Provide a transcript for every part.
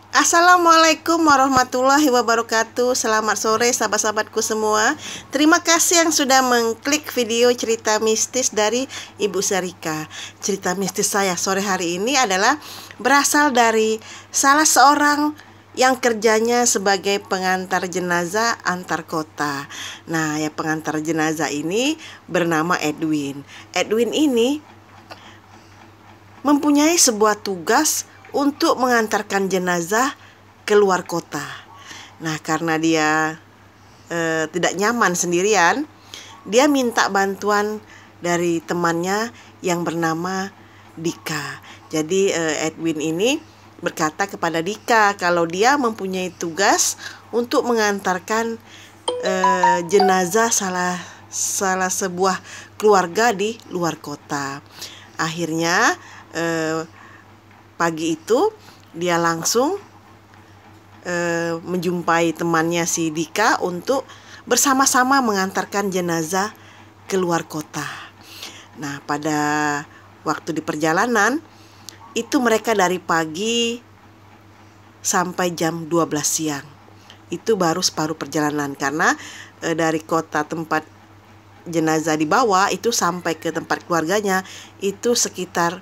Assalamualaikum warahmatullahi wabarakatuh. Selamat sore sahabat-sahabatku semua. Terima kasih yang sudah mengklik video cerita mistis dari Ibu Serika. Cerita mistis saya sore hari ini adalah berasal dari salah seorang yang kerjanya sebagai pengantar jenazah antar kota. Nah, ya pengantar jenazah ini bernama Edwin. Edwin ini mempunyai sebuah tugas untuk mengantarkan jenazah keluar kota. Nah, karena dia tidak nyaman sendirian, dia minta bantuan dari temannya yang bernama Dika. Jadi Edwin ini berkata kepada Dika kalau dia mempunyai tugas untuk mengantarkan jenazah salah sebuah keluarga di luar kota. Akhirnya pagi itu dia langsung menjumpai temannya si Dika untuk bersama-sama mengantarkan jenazah keluar kota. Nah, pada waktu di perjalanan itu mereka dari pagi sampai jam 12 siang. Itu baru separuh perjalanan karena dari kota tempat jenazah dibawa itu sampai ke tempat keluarganya itu sekitar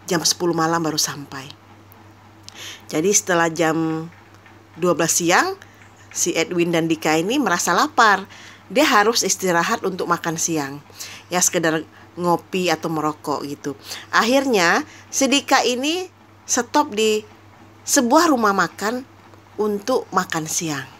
jam 10 malam baru sampai. Jadi setelah jam 12 siang, si Edwin dan Dika ini merasa lapar. Dia harus istirahat untuk makan siang. Ya sekedar ngopi atau merokok gitu. Akhirnya si Dika ini stop di sebuah rumah makan untuk makan siang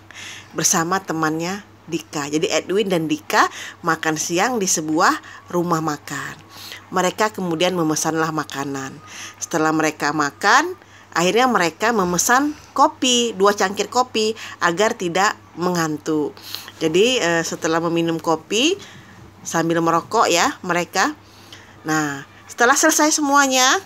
bersama temannya Dika. Jadi Edwin dan Dika makan siang di sebuah rumah makan. Mereka kemudian memesanlah makanan. Setelah mereka makan, akhirnya mereka memesan kopi, 2 cangkir kopi agar tidak mengantuk. Jadi setelah meminum kopi sambil merokok ya mereka. Nah, setelah selesai semuanya,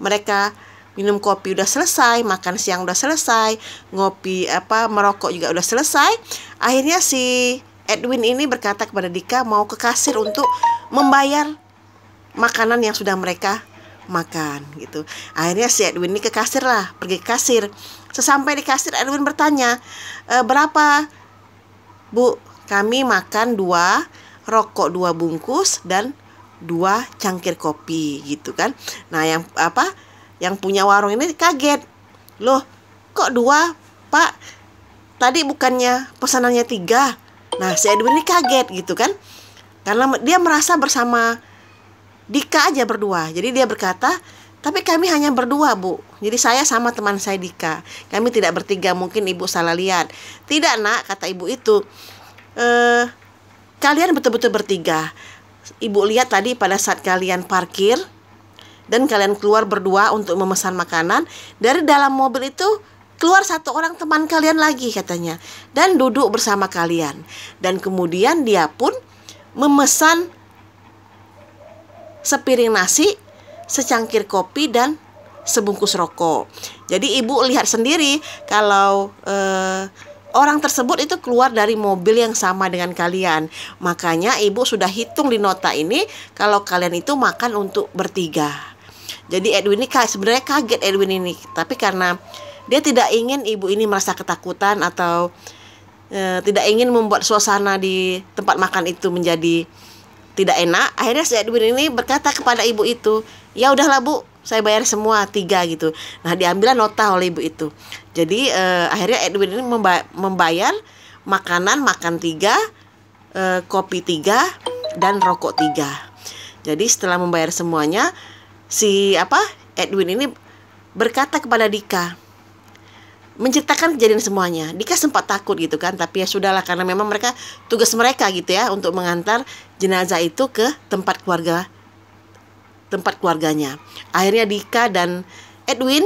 mereka minum kopi udah selesai, makan siang udah selesai, ngopi merokok juga udah selesai. Akhirnya si Edwin ini berkata kepada Dika mau ke kasir untuk membayar makanan yang sudah mereka makan gitu. Akhirnya si Edwin ini ke kasir lah, pergi ke kasir. Sesampai di kasir Edwin bertanya, berapa Bu? Kami makan 2, rokok 2 bungkus dan 2 cangkir kopi gitu kan. Nah yang punya warung ini kaget. Loh kok 2 Pak? Tadi bukannya pesanannya 3. Nah si Edwin ini kaget gitu kan. Karena dia merasa bersama Dika aja berdua. Jadi dia berkata, tapi kami hanya berdua Bu. Jadi saya sama teman saya Dika. Kami tidak bertiga, mungkin ibu salah lihat. Tidak nak, kata ibu itu. Kalian betul-betul bertiga. Ibu lihat tadi pada saat kalian parkir dan kalian keluar berdua untuk memesan makanan. Dari dalam mobil itu keluar 1 orang teman kalian lagi katanya. Dan duduk bersama kalian. Dan kemudian dia pun memesan sepiring nasi, secangkir kopi, dan sebungkus rokok. Jadi ibu lihat sendiri kalau orang tersebut itu keluar dari mobil yang sama dengan kalian. Makanya ibu sudah hitung di nota ini kalau kalian itu makan untuk bertiga. Jadi Edwin ini sebenarnya kaget Edwin ini. Tapi karena dia tidak ingin ibu ini merasa ketakutan atau tidak ingin membuat suasana di tempat makan itu menjadi tidak enak, akhirnya si Edwin ini berkata kepada ibu itu, ya udahlah Bu, saya bayar semua 3 gitu. Nah diambillah nota oleh ibu itu. Jadi akhirnya Edwin ini membayar makan 3, kopi 3, dan rokok 3. Jadi setelah membayar semuanya, si Edwin ini berkata kepada Dika, menceritakan kejadian semuanya. Dika sempat takut gitu kan, tapi ya sudahlah karena memang tugas mereka gitu ya untuk mengantar jenazah itu ke tempat keluarganya. Akhirnya Dika dan Edwin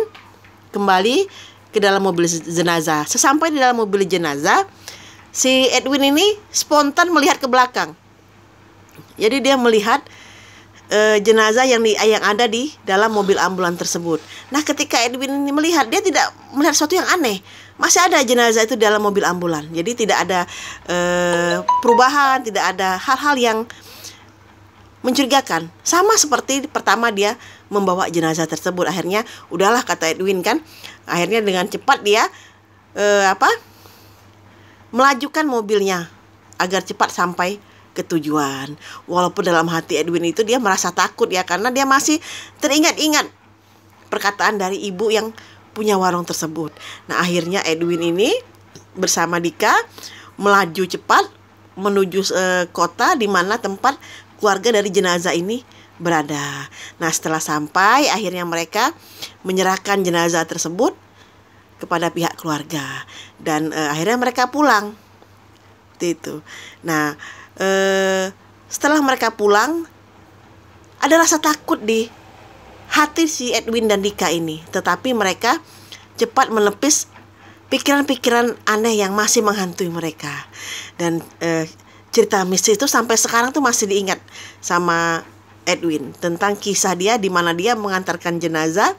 kembali ke dalam mobil jenazah. Sesampai di dalam mobil jenazah, si Edwin ini spontan melihat ke belakang. Jadi dia melihat jenazah yang ada di dalam mobil ambulan tersebut. Nah ketika Edwin ini melihat, dia tidak melihat sesuatu yang aneh. Masih ada jenazah itu dalam mobil ambulan. Jadi tidak ada perubahan, tidak ada hal-hal yang mencurigakan. Sama seperti pertama dia membawa jenazah tersebut. Akhirnya udahlah, kata Edwin kan. Akhirnya dengan cepat dia melajukan mobilnya agar cepat sampai ke tujuan. Walaupun dalam hati Edwin itu dia merasa takut ya, karena dia masih teringat-ingat perkataan dari ibu yang punya warung tersebut. Nah, akhirnya Edwin ini bersama Dika melaju cepat menuju kota di mana tempat keluarga dari jenazah ini berada. Nah, setelah sampai, akhirnya mereka menyerahkan jenazah tersebut kepada pihak keluarga dan akhirnya mereka pulang. Itu. Nah, setelah mereka pulang, ada rasa takut di hati si Edwin dan Dika ini, tetapi mereka cepat menepis pikiran-pikiran aneh yang masih menghantui mereka. Dan cerita mistis itu sampai sekarang tuh masih diingat sama Edwin, tentang kisah dia di mana dia mengantarkan jenazah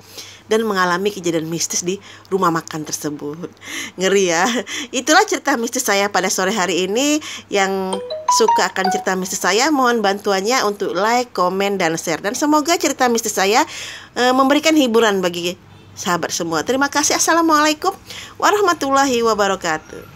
dan mengalami kejadian mistis di rumah makan tersebut. Ngeri ya. Itulah cerita mistis saya pada sore hari ini. Yang suka akan cerita mistis saya, mohon bantuannya untuk like, komen, dan share. Dan semoga cerita mistis saya memberikan hiburan bagi sahabat semua. Terima kasih. Assalamualaikum warahmatullahi wabarakatuh.